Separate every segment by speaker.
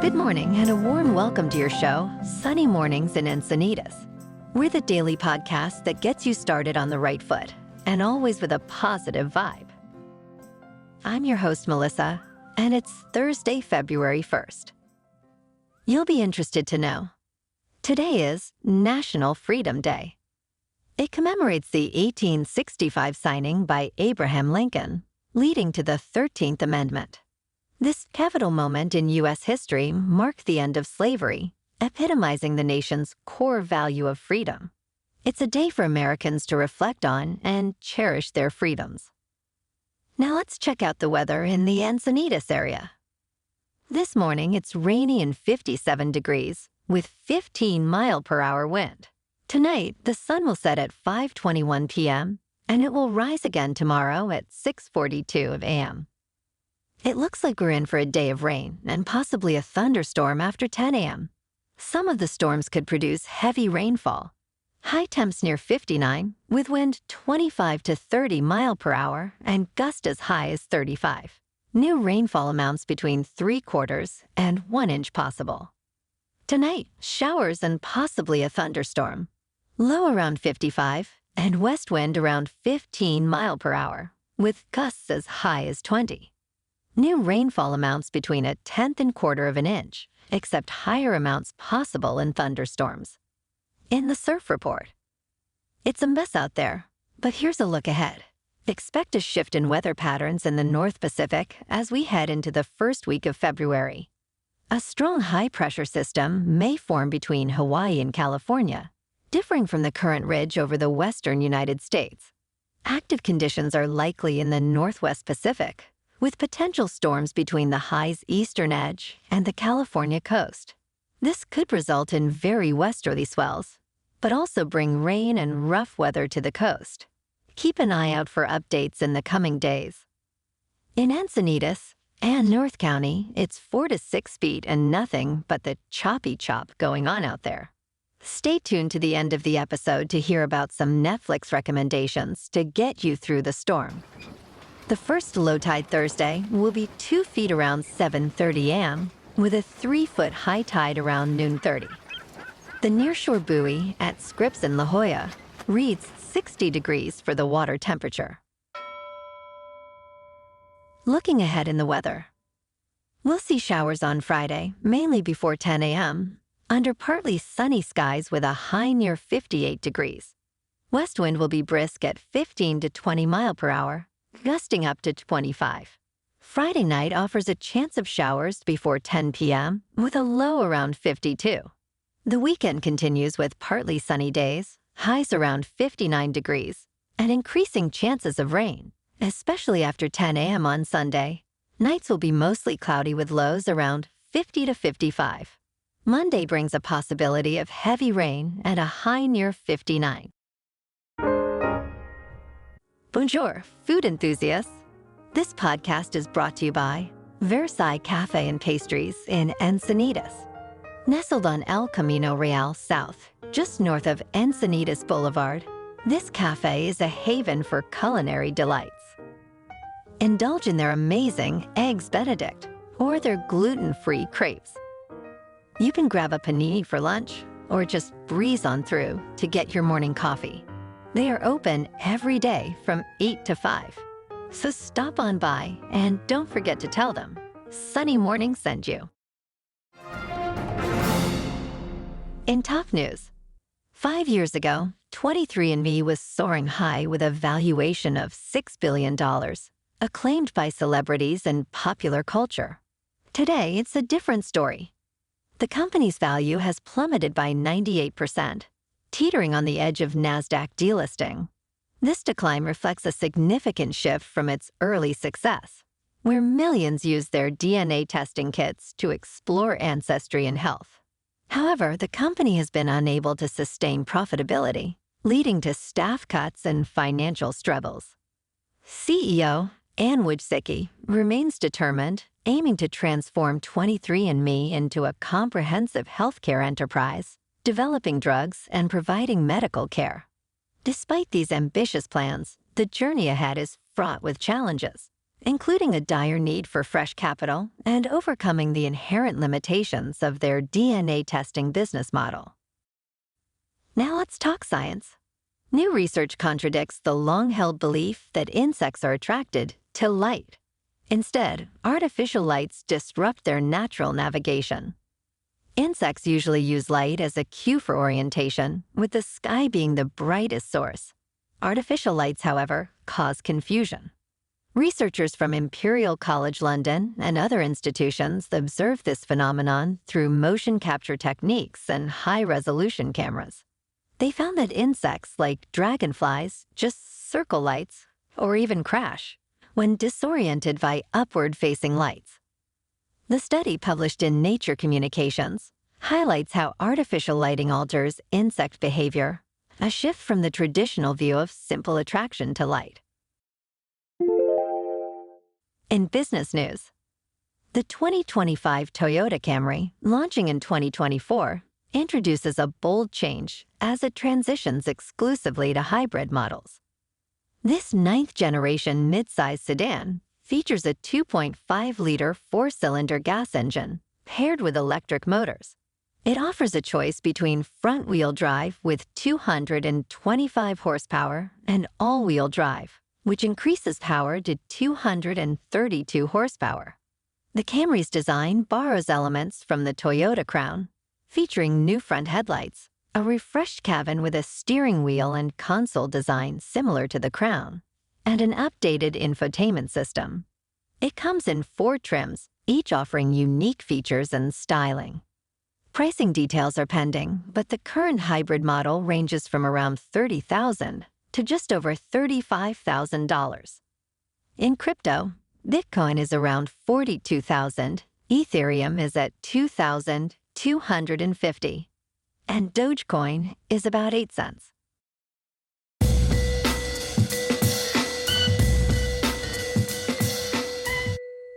Speaker 1: Good morning and a warm welcome to your show, Sunny Mornings in Encinitas. We're the daily podcast that gets you started on the right foot and always with a positive vibe. I'm your host, Melissa, and it's Thursday, February 1st. You'll be interested to know, today is National Freedom Day. It commemorates the 1865 signing by Abraham Lincoln, leading to the 13th Amendment. This pivotal moment in U.S. history marked the end of slavery, epitomizing the nation's core value of freedom. It's a day for Americans to reflect on and cherish their freedoms. Now let's check out the weather in the Encinitas area. This morning, it's rainy and 57 degrees with 15-mile-per-hour wind. Tonight, the sun will set at 5:21 p.m., and it will rise again tomorrow at 6:42 a.m. It looks like we're in for a day of rain and possibly a thunderstorm after 10 a.m. Some of the storms could produce heavy rainfall. High temps near 59, with wind 25 to 30 mile per hour and gust as high as 35. New rainfall amounts between 3/4 and 1 inch possible. Tonight, showers and possibly a thunderstorm. Low around 55 and west wind around 15 mile per hour, with gusts as high as 20. New rainfall amounts between 1/10 of an inch, except higher amounts possible in thunderstorms. In the surf report, it's a mess out there, but here's a look ahead. Expect a shift in weather patterns in the North Pacific as we head into the first week of February. A strong high-pressure system may form between Hawaii and California, differing from the current ridge over the western United States. Active conditions are likely in the Northwest Pacific, with potential storms between the high's eastern edge and the California coast. This could result in very westerly swells, but also bring rain and rough weather to the coast. Keep an eye out for updates in the coming days. In Encinitas and North County, it's 4 to 6 feet and nothing but the choppy chop going on out there. Stay tuned to the end of the episode to hear about some Netflix recommendations to get you through the storm. The first low tide Thursday will be 2 feet around 7:30 a.m., with a 3-foot high tide around noon 30. The nearshore buoy at Scripps in La Jolla reads 60 degrees for the water temperature. Looking ahead in the weather, we'll see showers on Friday, mainly before 10 a.m., under partly sunny skies with a high near 58 degrees. West wind will be brisk at 15 to 20 mile per hour, gusting up to 25. Friday night offers a chance of showers before 10 p.m. with a low around 52. The weekend continues with partly sunny days, highs around 59 degrees, and increasing chances of rain, especially after 10 a.m. on Sunday. Nights will be mostly cloudy with lows around 50 to 55. Monday brings a possibility of heavy rain and a high near 59. Bonjour, food enthusiasts. This podcast is brought to you by Versailles Cafe and Pastries in Encinitas. Nestled on El Camino Real South, just north of Encinitas Boulevard, this cafe is a haven for culinary delights. Indulge in their amazing Eggs Benedict or their gluten-free crepes. You can grab a panini for lunch or just breeze on through to get your morning coffee. They are open every day from 8 to 5. So stop on by and don't forget to tell them Sunny Morning sent you. In top news, 5 years ago, 23andMe was soaring high with a valuation of $6 billion, acclaimed by celebrities and popular culture. Today, it's a different story. The company's value has plummeted by 98%. Teetering on the edge of NASDAQ delisting. This decline reflects a significant shift from its early success, where millions used their DNA testing kits to explore ancestry and health. However, the company has been unable to sustain profitability, leading to staff cuts and financial struggles. CEO Anne Wojcicki remains determined, aiming to transform 23andMe into a comprehensive healthcare enterprise, developing drugs and providing medical care. Despite these ambitious plans, the journey ahead is fraught with challenges. including a dire need for fresh capital and overcoming the inherent limitations of their DNA testing business model. Now let's talk science. New research contradicts the long-held belief that insects are attracted to light. Instead, artificial lights disrupt their natural navigation. Insects usually use light as a cue for orientation, with the sky being the brightest source. Artificial lights, however, cause confusion. Researchers from Imperial College London and other institutions observed this phenomenon through motion capture techniques and high-resolution cameras. They found that insects like dragonflies just circle lights or even crash when disoriented by upward-facing lights. The study, published in Nature Communications, highlights how artificial lighting alters insect behavior, a shift from the traditional view of simple attraction to light. In business news, the 2025 Toyota Camry, launching in 2024, introduces a bold change as it transitions exclusively to hybrid models. This ninth-generation midsize sedan features a 2.5-liter four-cylinder gas engine paired with electric motors. It offers a choice between front-wheel drive with 225 horsepower and all-wheel drive, which increases power to 232 horsepower. The Camry's design borrows elements from the Toyota Crown, featuring new front headlights, a refreshed cabin with a steering wheel and console design similar to the Crown, and an updated infotainment system. It comes in 4 trims, each offering unique features and styling. Pricing details are pending, but the current hybrid model ranges from around $30,000 to just over $35,000. In crypto, Bitcoin is around $42,000, Ethereum is at $2,250, and Dogecoin is about 8 cents.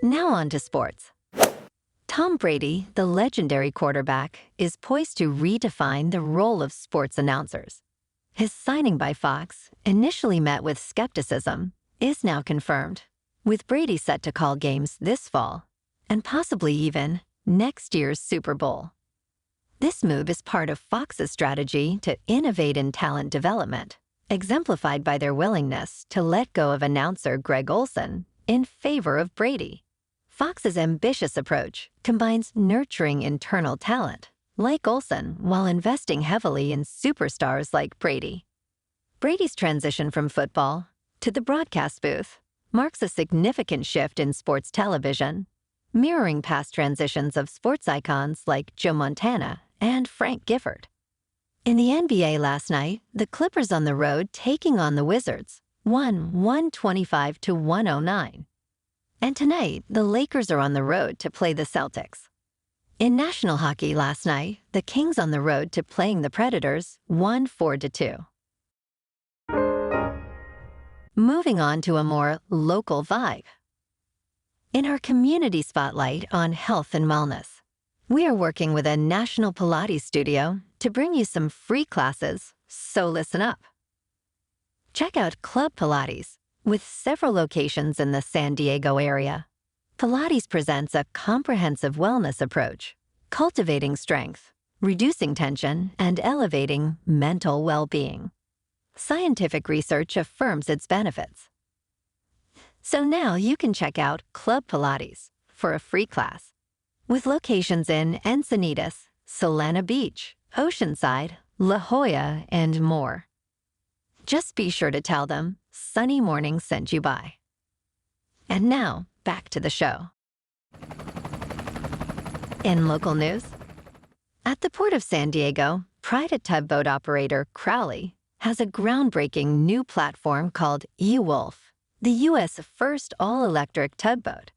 Speaker 1: Now on to sports. Tom Brady, the legendary quarterback, is poised to redefine the role of sports announcers. His signing by Fox, initially met with skepticism, is now confirmed, with Brady set to call games this fall, and possibly even next year's Super Bowl. This move is part of Fox's strategy to innovate in talent development, exemplified by their willingness to let go of announcer Greg Olsen in favor of Brady. Fox's ambitious approach combines nurturing internal talent, like Olsen, while investing heavily in superstars like Brady. Brady's transition from football to the broadcast booth marks a significant shift in sports television, mirroring past transitions of sports icons like Joe Montana and Frank Gifford. In the NBA last night, the Clippers on the road taking on the Wizards won 125-109. And tonight, the Lakers are on the road to play the Celtics. In national hockey last night, the Kings on the road to playing the Predators won 4-2. Moving on to a more local vibe. In our community spotlight on health and wellness, we are working with a national Pilates studio to bring you some free classes, so listen up. Check out Club Pilates, with several locations in the San Diego area. Pilates presents a comprehensive wellness approach, cultivating strength, reducing tension, and elevating mental well-being. Scientific research affirms its benefits. So now you can check out Club Pilates for a free class, with locations in Encinitas, Solana Beach, Oceanside, La Jolla, and more. Just be sure to tell them Sunny Morning sent you by. And now, back to the show. In local news, at the Port of San Diego, private tugboat operator Crowley has a groundbreaking new platform called eWolf, the U.S. first all-electric tugboat.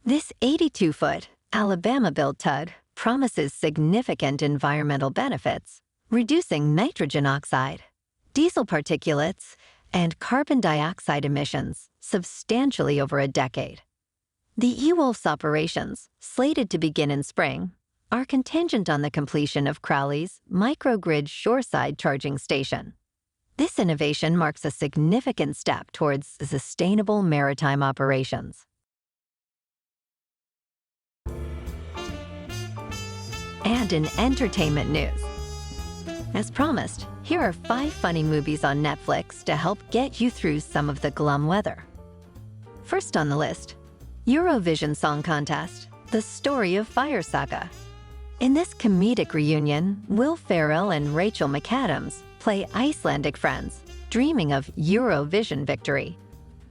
Speaker 1: This 82-foot, Alabama-built tug promises significant environmental benefits, reducing nitrogen oxide, diesel particulates, and carbon dioxide emissions substantially over a decade. The eWolf's operations, slated to begin in spring, are contingent on the completion of Crowley's microgrid shoreside charging station. This innovation marks a significant step towards sustainable maritime operations. And in entertainment news, as promised, here are 5 funny movies on Netflix to help get you through some of the glum weather. First on the list, Eurovision Song Contest, The Story of Fire Saga. In this comedic reunion, Will Ferrell and Rachel McAdams play Icelandic friends, dreaming of Eurovision victory.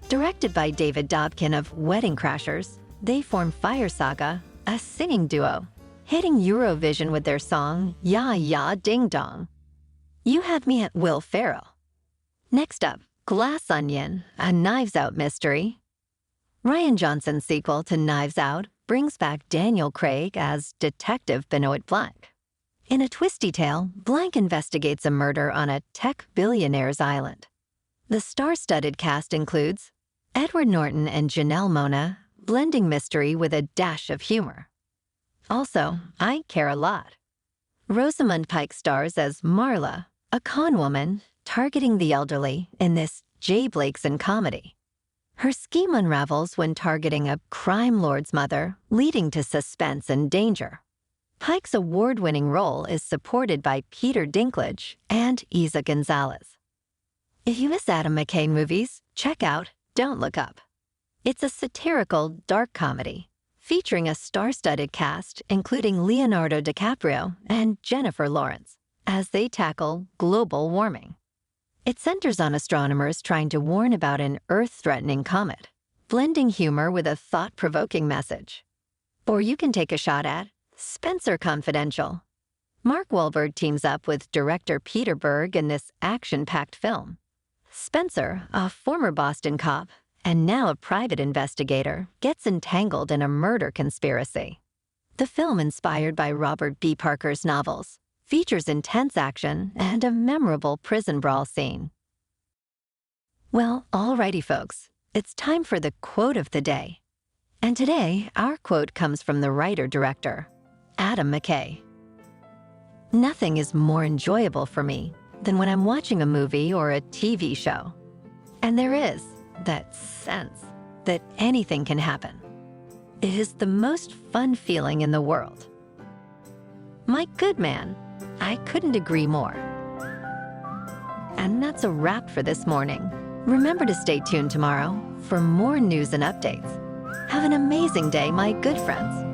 Speaker 1: Directed by David Dobkin of Wedding Crashers, they form Fire Saga, a singing duo, hitting Eurovision with their song Ya Ya Ding Dong. You have me at Will Ferrell. Next up, Glass Onion, a Knives Out mystery. Rian Johnson's sequel to Knives Out brings back Daniel Craig as Detective Benoit Blanc. In a twisty tale, Blanc investigates a murder on a tech billionaire's island. The star-studded cast includes Edward Norton and Janelle Monáe, blending mystery with a dash of humor. Also, I Care a Lot. Rosamund Pike stars as Marla, a con woman targeting the elderly in this Jay Blakeson comedy. Her scheme unravels when targeting a crime lord's mother, leading to suspense and danger. Pike's award-winning role is supported by Peter Dinklage and Isa Gonzalez. If you miss Adam McKay movies, check out Don't Look Up. It's a satirical, dark comedy featuring a star-studded cast including Leonardo DiCaprio and Jennifer Lawrence as they tackle global warming. It centers on astronomers trying to warn about an Earth-threatening comet, blending humor with a thought-provoking message. Or you can take a shot at Spencer Confidential. Mark Wahlberg teams up with director Peter Berg in this action-packed film. Spencer, a former Boston cop and now a private investigator, gets entangled in a murder conspiracy. The film, inspired by Robert B. Parker's novels, features intense action and a memorable prison brawl scene. Well, alrighty folks, it's time for the quote of the day. And today, our quote comes from the writer-director, Adam McKay. Nothing is more enjoyable for me than when I'm watching a movie or a TV show. And there is that sense that anything can happen. It is the most fun feeling in the world. My good man, I couldn't agree more. And that's a wrap for this morning. Remember to stay tuned tomorrow for more news and updates. Have an amazing day, my good friends.